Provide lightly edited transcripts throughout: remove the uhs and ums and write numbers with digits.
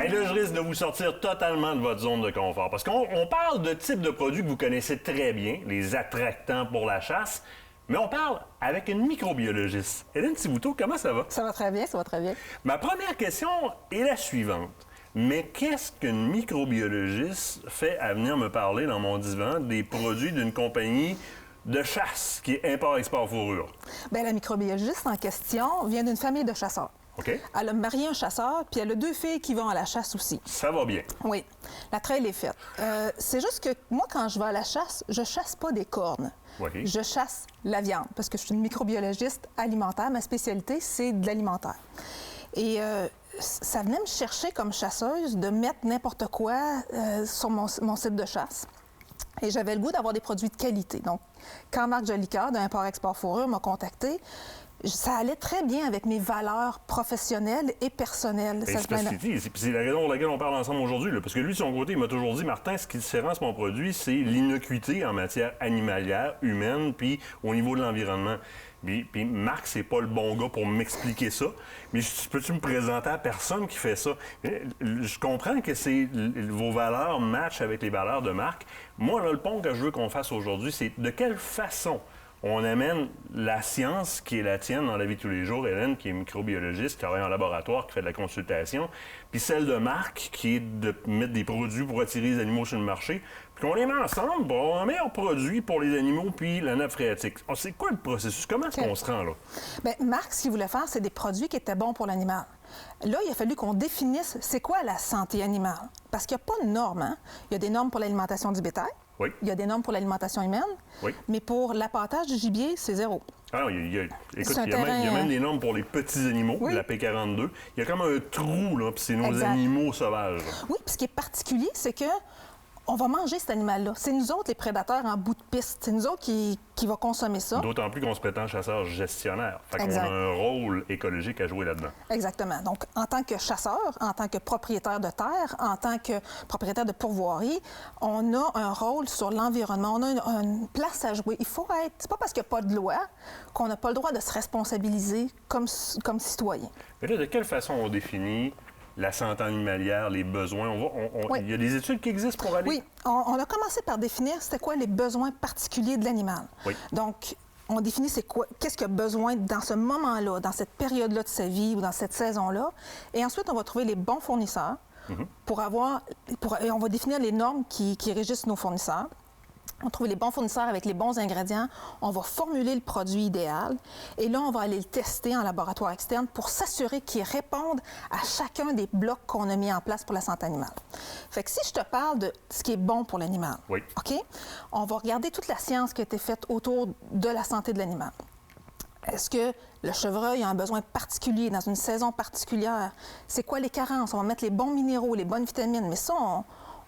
Hey, là, je risque de vous sortir totalement de votre zone de confort. Parce qu'on parle de types de produits que vous connaissez très bien, les attractants pour la chasse, mais on parle avec une microbiologiste. Hélène Thibouteau, comment ça va? Ça va très bien, ça va très bien. Ma première question est la suivante. Mais qu'est-ce qu'une microbiologiste fait à venir me parler dans mon divan des produits d'une compagnie de chasse qui est Import-Export Fourrure? Bien, la microbiologiste en question vient d'une famille de chasseurs. OK. Elle a marié un chasseur, puis elle a 2 filles qui vont à la chasse aussi. Ça va bien. Oui, la trail est faite. C'est juste que moi, quand je vais à la chasse, je chasse pas des cornes. Oui. Je chasse la viande, parce que je suis une microbiologiste alimentaire. Ma spécialité, c'est de l'alimentaire. Et ça venait me chercher comme chasseuse de mettre n'importe quoi sur mon site de chasse. Et j'avais le goût d'avoir des produits de qualité. Donc, quand Marc Jolicoeur d'Import-Export Fourrure m'a contacté, ça allait très bien avec mes valeurs professionnelles et personnelles. C'est la raison pour laquelle on parle ensemble aujourd'hui. Parce que lui, de son côté, il m'a toujours dit, Martin, ce qui différencie mon produit, c'est l'innocuité en matière animalière, humaine, puis au niveau de l'environnement. Puis Marc, c'est pas le bon gars pour m'expliquer ça. Mais peux-tu me présenter à personne qui fait ça? Je comprends que vos valeurs matchent avec les valeurs de Marc. Moi, là, le pont que je veux qu'on fasse aujourd'hui, c'est de quelle façon on amène la science qui est la tienne dans la vie de tous les jours, Hélène, qui est microbiologiste, qui travaille en laboratoire, qui fait de la consultation, puis celle de Marc, qui est de mettre des produits pour attirer les animaux sur le marché, puis qu'on les met ensemble pour avoir un meilleur produit pour les animaux puis la nappe phréatique. C'est quoi le processus? Comment est-ce qu'on se rend là? Bien, Marc, ce qu'il voulait faire, c'est des produits qui étaient bons pour l'animal. Là, il a fallu qu'on définisse c'est quoi la santé animale. Parce qu'il n'y a pas de normes. Hein? Il y a des normes pour l'alimentation du bétail. Oui. Il y a des normes pour l'alimentation humaine. Oui. Mais pour l'appâtage du gibier, c'est zéro. Ah, il y a même des normes pour les petits animaux, oui. La P42. Il y a comme un trou, là, puis c'est nos exact. Animaux sauvages. Là. Oui, puis ce qui est particulier, c'est que on va manger cet animal-là. C'est nous autres, les prédateurs en bout de piste. C'est nous autres qui va consommer ça. D'autant plus qu'on se prétend chasseur gestionnaire. Fait qu'on a un rôle écologique à jouer là-dedans. Exactement. Donc, en tant que chasseur, en tant que propriétaire de terre, en tant que propriétaire de pourvoirie, on a un rôle sur l'environnement. On a une place à jouer. Il faut être... C'est pas parce qu'il n'y a pas de loi qu'on n'a pas le droit de se responsabiliser comme citoyen. Mais là, de quelle façon on définit la santé animalière, les besoins? Oui. Il y a des études qui existent pour aller... Oui. On a commencé par définir c'était quoi les besoins particuliers de l'animal. Oui. Donc, on définit qu'est-ce qu'il a besoin dans ce moment-là, dans cette période-là de sa vie ou dans cette saison-là. Et ensuite, on va trouver les bons fournisseurs et on va définir les normes qui régissent nos fournisseurs. On trouve les bons fournisseurs avec les bons ingrédients. On va formuler le produit idéal. Et là, on va aller le tester en laboratoire externe pour s'assurer qu'il réponde à chacun des blocs qu'on a mis en place pour la santé animale. Fait que si je te parle de ce qui est bon pour l'animal, oui. OK? On va regarder toute la science qui a été faite autour de la santé de l'animal. Est-ce que le chevreuil a un besoin particulier dans une saison particulière? C'est quoi les carences? On va mettre les bons minéraux, les bonnes vitamines. Mais ça,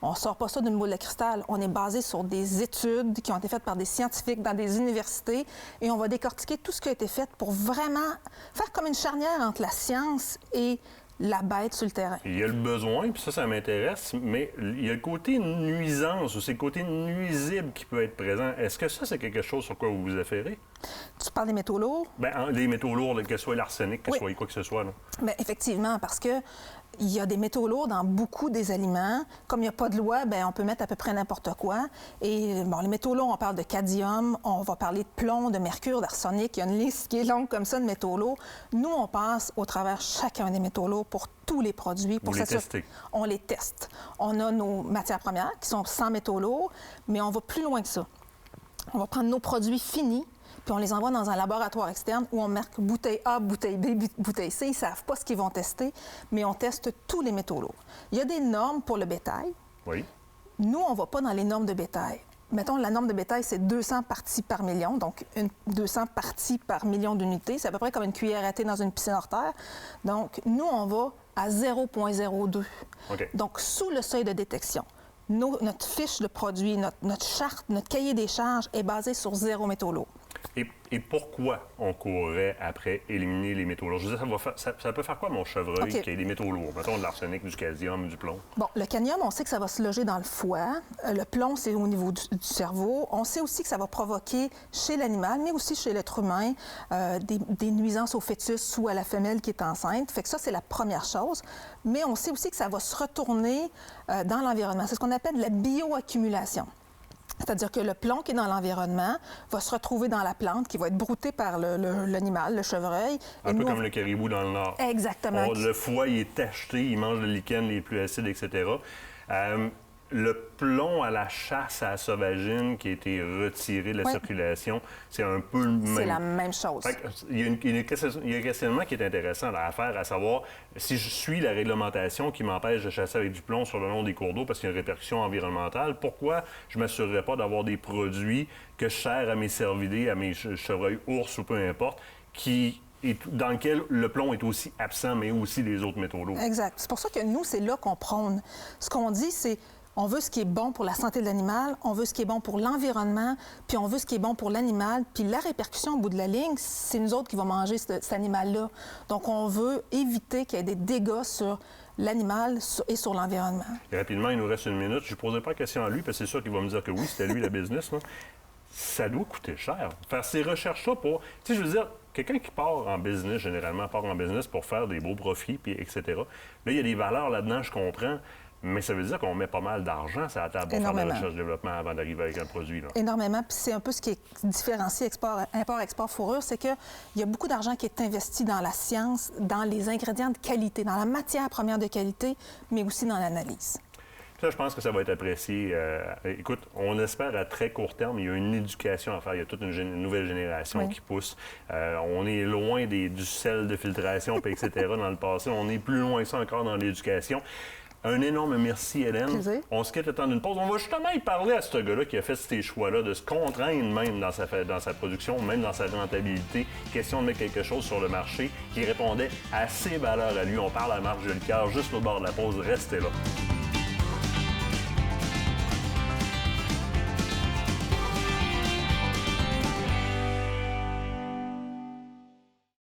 on ne sort pas ça d'une boule de cristal. On est basé sur des études qui ont été faites par des scientifiques dans des universités et on va décortiquer tout ce qui a été fait pour vraiment faire comme une charnière entre la science et la bête sur le terrain. Il y a le besoin, puis ça m'intéresse, mais il y a le côté nuisance ou c'est le côté nuisible qui peut être présent. Est-ce que ça, c'est quelque chose sur quoi vous vous affairez? Tu parles des métaux lourds? Bien, les métaux lourds, que ce soit l'arsenic, que ce soit quoi que ce soit. Bien, effectivement, parce que il y a des métaux lourds dans beaucoup des aliments. Comme il n'y a pas de loi, bien, on peut mettre à peu près n'importe quoi. Et bon, les métaux lourds, on parle de cadmium, on va parler de plomb, de mercure, d'arsenic. Il y a une liste qui est longue comme ça de métaux lourds. Nous, on passe au travers chacun des métaux lourds pour tous les produits. Vous les testez? On les teste. On a nos matières premières qui sont sans métaux lourds, mais on va plus loin que ça. On va prendre nos produits finis, puis on les envoie dans un laboratoire externe où on marque bouteille A, bouteille B, bouteille C. Ils ne savent pas ce qu'ils vont tester, mais on teste tous les métaux lourds. Il y a des normes pour le bétail. Oui. Nous, on ne va pas dans les normes de bétail. Mettons, la norme de bétail, c'est 200 parties par million, donc 200 parties par million d'unités. C'est à peu près comme une cuillère à thé dans une piscine hors terre. Donc, nous, on va à 0,02. Okay. Donc, sous le seuil de détection. Notre fiche de produit, notre charte, notre cahier des charges est basé sur 0 métaux lourds. Et pourquoi on courrait après éliminer les métaux lourds? Je veux dire, ça peut faire quoi, mon chevreuil, qui a des métaux lourds? Mettons de l'arsenic, du cadmium, du plomb. Bon, le cadmium, on sait que ça va se loger dans le foie. Le plomb, c'est au niveau du cerveau. On sait aussi que ça va provoquer chez l'animal, mais aussi chez l'être humain, des nuisances au fœtus ou à la femelle qui est enceinte. Fait que ça, c'est la première chose. Mais on sait aussi que ça va se retourner dans l'environnement. C'est ce qu'on appelle la bioaccumulation. C'est-à-dire que le plomb qui est dans l'environnement va se retrouver dans la plante, qui va être brouté par l'animal, le chevreuil. Un peu comme le caribou dans le Nord. Exactement. Le foie, il est tacheté, il mange le lichen les plus acides, etc. Le plomb à la chasse à la sauvagine qui a été retiré de la circulation, c'est un peu le même. C'est la même chose. Il y a un questionnement qui est intéressant à faire, à savoir si je suis la réglementation qui m'empêche de chasser avec du plomb sur le long des cours d'eau parce qu'il y a une répercussion environnementale, pourquoi je ne m'assurerais pas d'avoir des produits que je sers à mes cervidés, à mes chevreuils ours ou peu importe, dans lequel le plomb est aussi absent, mais aussi les autres métaux lourds. Exact. C'est pour ça que nous, c'est là qu'on prône. Ce qu'on dit, c'est on veut ce qui est bon pour la santé de l'animal, on veut ce qui est bon pour l'environnement, puis on veut ce qui est bon pour l'animal. Puis la répercussion au bout de la ligne, c'est nous autres qui vont manger cet animal-là. Donc, on veut éviter qu'il y ait des dégâts sur l'animal et sur l'environnement. Et rapidement, il nous reste 1 minute. Je ne poserai pas la question à lui, parce que c'est sûr qu'il va me dire que oui, c'était lui la business. Là. Ça doit coûter cher. Faire ces recherches-là pour... Tu sais, je veux dire, quelqu'un qui part en business, généralement, part en business pour faire des beaux profits, puis etc. Là, il y a des valeurs là-dedans, je comprends. Mais ça veut dire qu'on met pas mal d'argent sur la table pour faire de la recherche-développement avant d'arriver avec un produit. Là. Énormément. Puis c'est un peu ce qui différencie import-export fourrure, c'est qu'il y a beaucoup d'argent qui est investi dans la science, dans les ingrédients de qualité, dans la matière première de qualité, mais aussi dans l'analyse. Ça, je pense que ça va être apprécié. Écoute, on espère à très court terme, il y a une éducation à faire. Il y a toute une nouvelle génération qui pousse. On est loin du sel de filtration, etc. dans le passé. On est plus loin que ça encore dans l'éducation. Un énorme merci, Hélène. Plaisir. On se quitte le temps d'une pause. On va justement y parler à ce gars-là qui a fait ces choix-là, de se contraindre même dans sa production, même dans sa rentabilité. Question de mettre quelque chose sur le marché qui répondait à ses valeurs à lui. On parle à Marc Jolicoeur, juste au bord de la pause. Restez là.